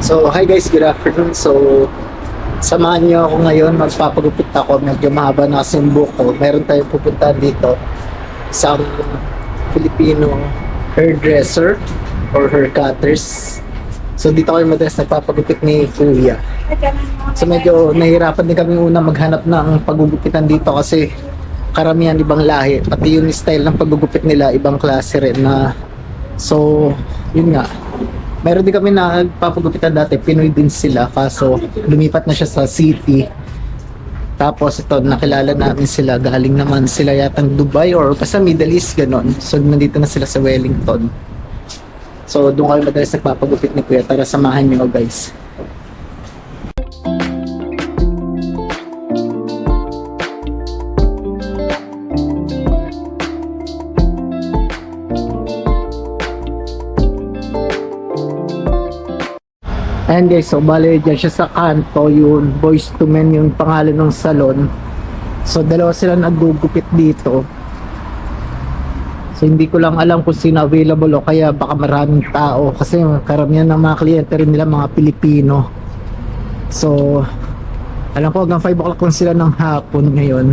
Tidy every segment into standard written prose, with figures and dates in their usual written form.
So, hi guys, good afternoon. So, samahan niyo ako ngayon. Magpapagupit ako. Medyo mahaba na kasi yung buhok ko. Meron tayong pupuntahan dito. Isang Filipino hairdresser or hair cutters. So, dito kami madalas nagpapagupit ni Kuya. So, medyo nahihirapan din kami una maghanap ng pagugupitan dito kasi karamihan ibang lahi. Pati yung style ng paggugupit nila, ibang klase rin na. So, yun nga. Meron din kami na nagpapagupitan dati, Pinoy din sila, kaso lumipat na siya sa city. Tapos ito, nakilala namin sila, galing naman sila yatang Dubai or basta Middle East, ganon. So nandito na sila sa Wellington. So doon kami madalas nagpapagupit ni Kuya, tara samahan niyo guys. Ayan guys, so bale dyan siya sa kanto, yun, Boys to Men yung pangalan ng salon. So dalawa sila nagugupit dito. So hindi ko lang alam kung sino available o kaya baka maraming tao kasi karamihan ng mga kliyente rin nila mga Pilipino. So alam ko hanggang 5 o'clock lang sila ng hapon ngayon.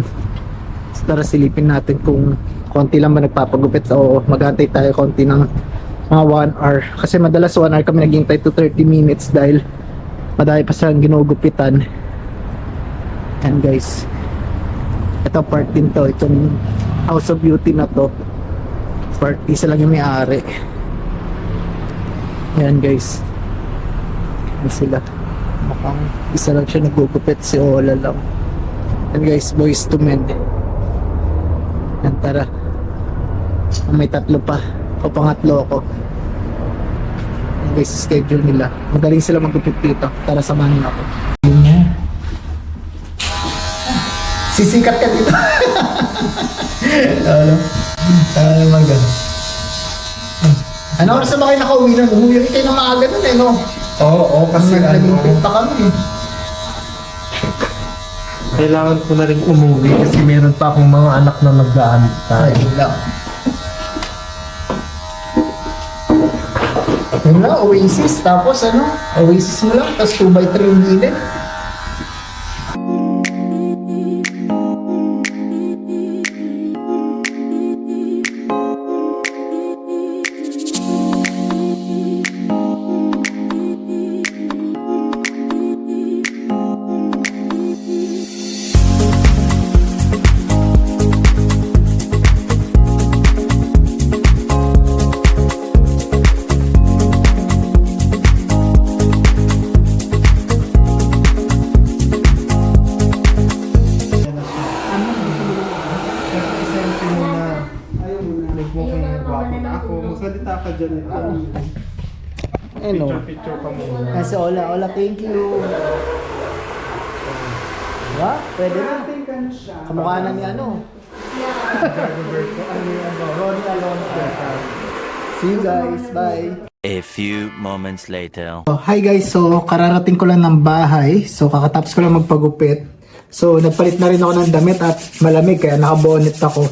So tara silipin natin kung konti lang ba nagpapagupit o magantay tayo konti ng mga 1 hour. Kasi madalas 1 hour kami naghihintay to 30 minutes dahil madami pa silang ginugupitan. And guys, ito part din to, itong House of Beauty na to. Part isa lang yung may-ari. Ayan guys. Ayan sila. Mukhang isa lang siya nagugupit, si Ola lang. And guys, Boys to Men. Ayan, tara. May tatlo pa. O pangatlo ako. Yung guys, schedule nila. Magaling sila magupit dito. Tara, samahan niyo ako. Sisikat ka dito. Ano maganda. Ano oras na ba kayo nakauwi na? Umuwi kayo na maaga nun eh, no? Oo, kasi nagupit pa kami eh. kailangan ko na rin umuwi kasi meron pa akong mga anak na mag-aantay. Ay, wala. Yun lang, Oasis. Tapos ano, Oasis mo lang. Tapos 2x3 yung gilid. Magsalita ka dyan ito. Ano? Picture ka muna. Kasi Ola, thank you. Diba? Pwede na. Kamukha na ni ano. Ronnie Alonso. See you guys. Bye. A few moments later. So, hi guys. So, kararating ko lang ng bahay. So, kakatapos ko lang magpagupit. So, nagpalit na rin ako ng damit at malamig kaya naka-bonnet ako.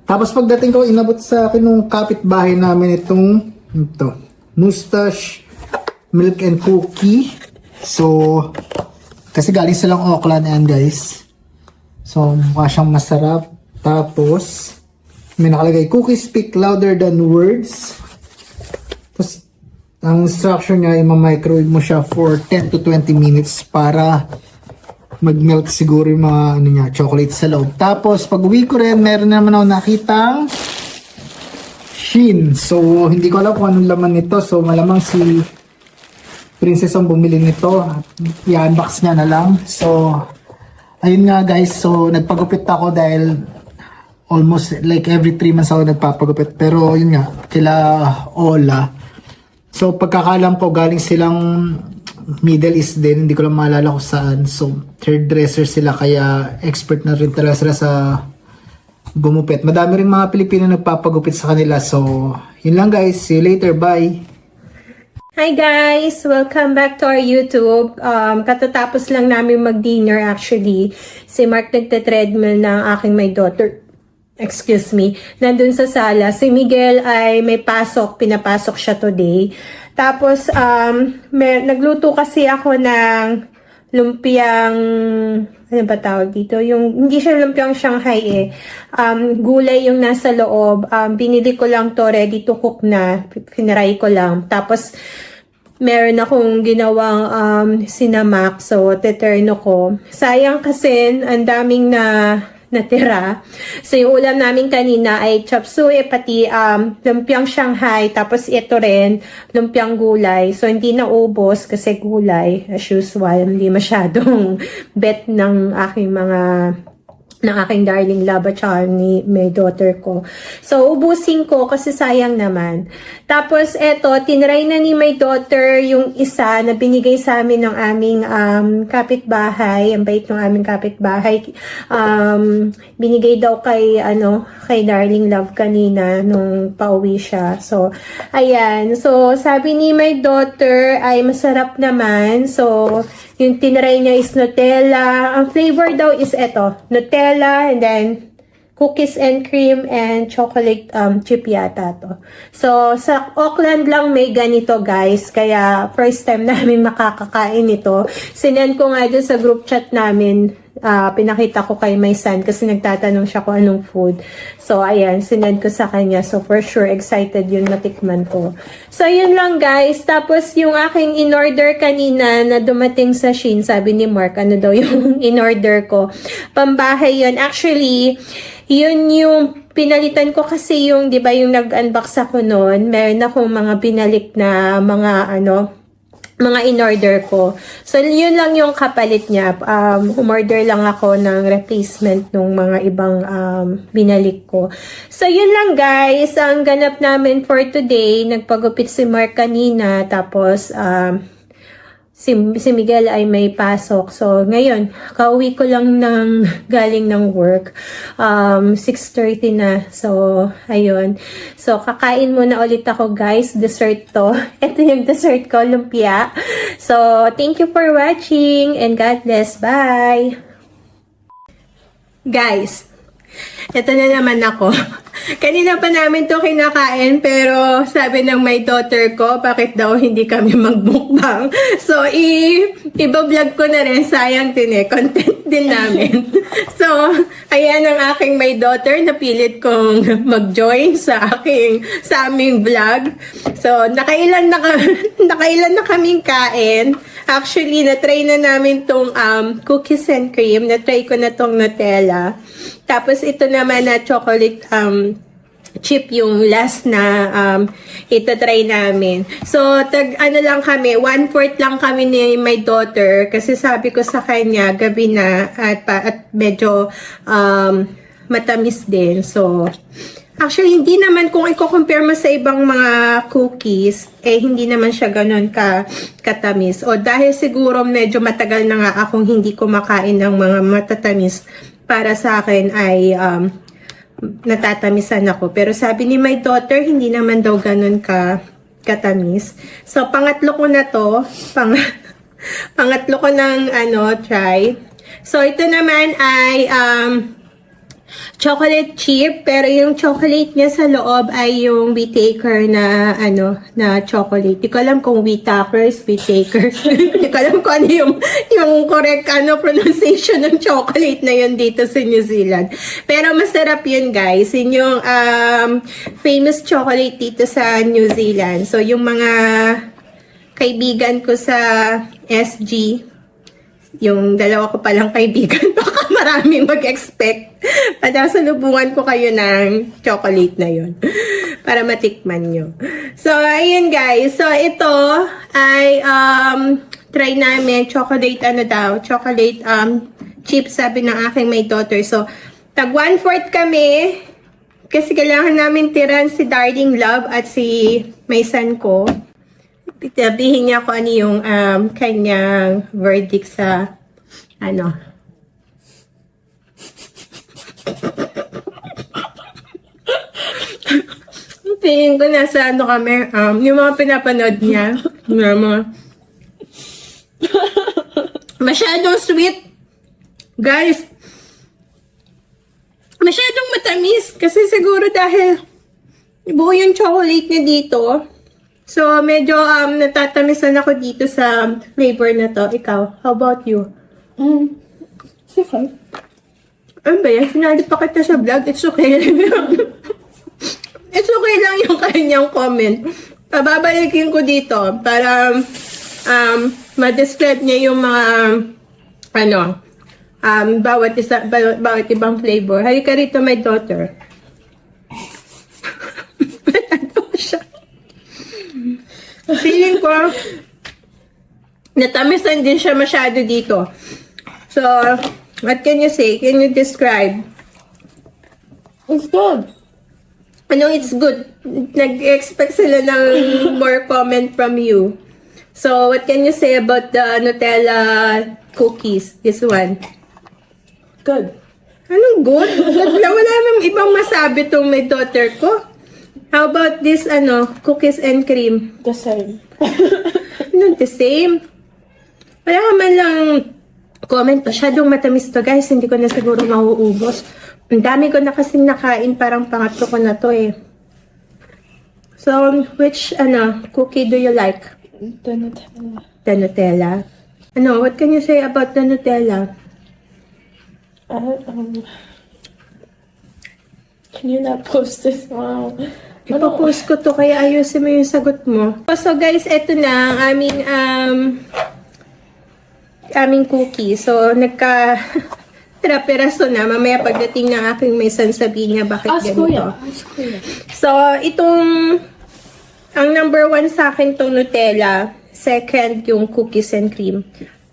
Tapos pagdating ko, inabot sa akin nung kapitbahay namin ito, Mustache Milk and Cookie. So, kasi galing silang Auckland yan guys. So, mukha siyang masarap. Tapos, may nakalagay, cookies speak louder than words. Tapos, ang instruction niya, i-microwave mo siya for 10 to 20 minutes para mag-melt siguro yung mga ano niya, chocolate sa loob. Tapos, pag uwi ko rin, meron naman ako nakitang Shein. So, hindi ko alam kung anong laman nito. So, malamang si Princess ang bumili nito. I-unbox niya na lang. So, ayun nga guys. So, nagpagupit ako dahil almost like every 3 months ako nagpapagupit. Pero, yun nga, kila Ola. So, pagkakalam ko, galing silang Middle East din, hindi ko lang maalala kung saan. So, hairdresser sila kaya expert na rin talaga sila sa gumupit. Madami rin mga Pilipino nagpapagupit sa kanila. So, yun lang guys. See you later. Bye! Hi guys! Welcome back to our YouTube. Katatapos lang namin mag-dinner actually. Si Mark nagte-treadmill ng aking my daughter. Excuse me. Nandun sa sala. Si Miguel ay may pasok. Pinapasok siya today. Tapos, nagluto kasi ako ng lumpiang, ano ba tawag dito? Yung, hindi siya lumpiang Shanghai eh. Gulay yung nasa loob. Binili ko lang to, ready to cook na. Pinaray ko lang. Tapos, meron akong ginawang sinamak. So, teterno ko. Sayang kasi, ang daming natira. So, yung ulam namin kanina ay chop suey, pati lumpiang Shanghai, tapos ito rin, lumpiang gulay. So, hindi naubos kasi gulay, as usual, hindi masyadong bet ng aking darling love at saka ni my daughter ko. So, ubusin ko kasi sayang naman. Tapos, eto, tinry na ni my daughter yung isa na binigay sa amin ng aming kapitbahay. Ang bait ng aming kapitbahay. Binigay daw kay darling love kanina nung pauwi siya. So, ayan. So, sabi ni my daughter ay masarap naman. So, yung tinry niya is Nutella. Ang flavor daw is eto, Nutella and then cookies and cream and chocolate chip yata to. So, sa Auckland lang may ganito guys. Kaya first time namin makakakain ito. Sinend ko nga dun sa group chat namin. Pinakita ko kay my son kasi nagtatanong siya kung anong food. So, ayan, sinend ko sa kanya. So, for sure, excited yun matikman ko. So, yun lang guys. Tapos, yung aking in-order kanina na dumating sa Shein, sabi ni Mark, ano daw yung in-order ko. Pambahay yun. Actually, yun yung pinalitan ko kasi yung, di ba, yung nag-unbox ako noon. Meron akong mga binalik na mga in-order ko. So, yun lang yung kapalit niya. Umorder lang ako ng replacement ng mga ibang binalik ko. So, yun lang guys. Ang ganap namin for today, nagpagupit si Mark kanina. Tapos, si Miguel ay may pasok. So, ngayon, kauwi ko lang galing ng work. 6:30 na. So, ayun. So, kakain muna ulit ako, guys. Dessert to. Ito yung dessert ko, lumpia. So, thank you for watching and God bless. Bye! Guys, ito na naman ako. Kanina pa namin to kinakain pero sabi ng my daughter ko, bakit daw hindi kami magmukbang? So, i-vlog ko na rin. Sayang din eh. Content din namin. So, ayan ang aking my daughter. Napilit kong mag-join sa aming vlog. So, nakailan na kaming kain. Actually, na-try na namin tong cookies and cream. Na-try ko na tong Nutella. Tapos, ito naman na chocolate chip yung last na itatry namin. So, lang kami, 1/4 lang kami ni my daughter kasi sabi ko sa kanya, gabi na at medyo matamis din. So, actually, hindi naman kung i-compare mo sa ibang mga cookies, hindi naman siya ganun katamis. O dahil siguro medyo matagal na nga akong hindi kumakain ng mga matatamis, para sa akin ay natatamisan ako. Pero sabi ni my daughter, hindi naman daw ganun katamis. So, pangatlo ko na to. Pangatlo ko ng try. So, ito naman ay chocolate chip, pero yung chocolate niya sa loob ay yung Whittaker na chocolate. Di ko alam kung Whittakers, Whittakers. Di ko alam kung ano yung correct pronunciation ng chocolate na yun dito sa New Zealand. Pero masarap yun guys. Yun yung famous chocolate dito sa New Zealand. So yung mga kaibigan ko sa SG, yung dalawa ko palang kaibigan, baka maraming mag-expect. Padasalubungan ko kayo ng chocolate na yun para matikman nyo. So, ayun guys. So, ito ay try namin chocolate chocolate chip, sabi ng aking my daughter. So, tag 1/4 kami kasi kailangan namin tiran si darling love at si my son ko. Sabihin niya kung ano yung kanyang verdict sa tingin ko nasa kami, yung mga pinapanood niya, masyadong sweet. Guys, masyadong matamis kasi siguro dahil buo yung chocolate niya dito. So, medyo natatamisan ako dito sa flavor na to. Ikaw, how about you? It's okay. Ano ba yan? Sinali pa kita sa vlog. It's okay. It's okay lang yung kanyang comment. Pababalikin ko dito para ma-describe niya yung mga bawat ibang flavor. Halika rito, my daughter. Siya. Feeling ko natamisan din siya masyado dito. So, what can you say? Can you describe? It's good. Ano, it's good. Nag-expect sila ng more comment from you. So, what can you say about the Nutella cookies? This one. Good. Anong good? Wala namang ibang masabi tong may daughter ko. How about this, cookies and cream? The same. Ano, the same? Wala ka man lang comment. Masyadong matamis to, guys. Hindi ko na siguro mauubos. Ang dami ko na kasing nakain. Parang pangatlo ko na to eh. So, which, cookie do you like? The Nutella. The Nutella? What can you say about the Nutella? Can you not post this? Wow. Ipopost ko to kaya ayusin mo yung sagot mo. So guys, eto na ang aming cookie. So nagka peraso na. Mamaya pagdating ng aking may sasabihin niya bakit Ask ganito. Kuya. Ask Kuya. So ang number 1 sa akin tong Nutella. Second yung cookies and cream.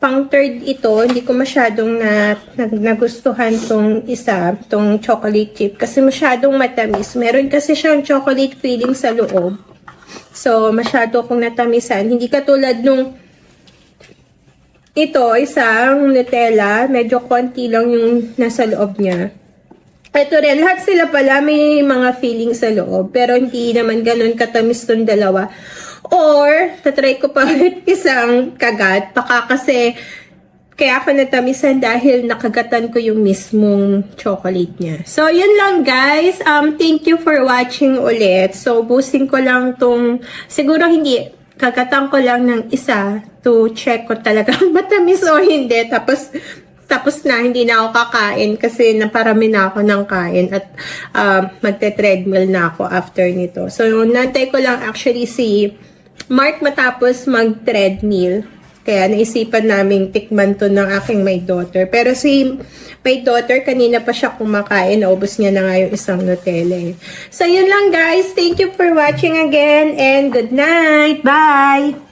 Pang third ito, hindi ko masyadong nagustuhan tong isa, tong chocolate chip. Kasi masyadong matamis. Meron kasi siyang chocolate filling sa loob. So, masyado akong natamisan. Hindi katulad nung ito, isang Nutella. Medyo konti lang yung nasa loob niya. Ito rin, lahat sila pala may mga filling sa loob. Pero hindi naman ganun katamis tong dalawa. Or, tatry ko pa ulit isang kagat. Baka kasi, kaya ako natamisan dahil nakagatan ko yung mismong chocolate niya. So, yun lang guys. Thank you for watching ulit. So, busin ko lang tong, siguro hindi, kagatan ko lang ng isa to check ko talagang matamis o hindi. Tapos na, hindi na ako kakain kasi naparami na ako ng kain at magte-treadmill na ako after nito. So, nantay ko lang actually si Mark matapos mag-treadmill. Kaya naisipan naming tikman to ng aking my daughter. Pero si my daughter, kanina pa siya kumakain. Naubos niya na nga yung isang Nutella. So, yun lang guys. Thank you for watching again and good night. Bye!